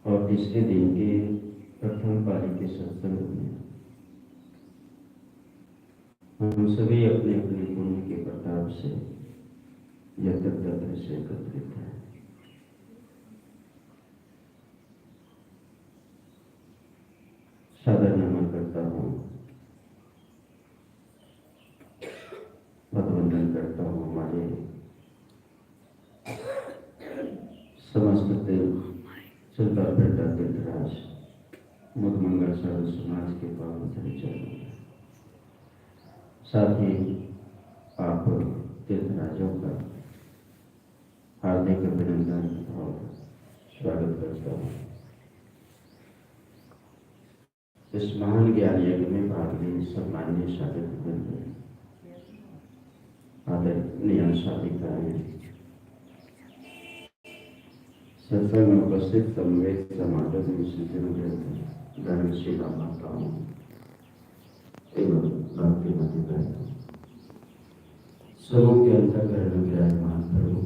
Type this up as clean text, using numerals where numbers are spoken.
और तीसरे दिन के प्रथम पाली के सत्संग में हम सभी अपने अपने पुण्य के प्रताप से यत्र तत्र से एकत्रित हैं। सादर नमन करता हूँ, वंदन करता हूँ हमारे समस्त चलता फिरता तीर्थराज मुखमंगल सर्व समाज के पावन चरणों में, साथ ही आप तीर्थराजों का हार्दिक अभिनंदन और स्वागत करता हूँ। इस महान ज्ञान यज्ञ में भाग लेने सम्माननीय साधक आदरणीय साधिकाएं, सत्संग में उपस्थित समवेत समाजों में धर्मशीला माताओं एवं भक्तिमती बहनों, सबों के अंतर्गत विराजमान प्रभु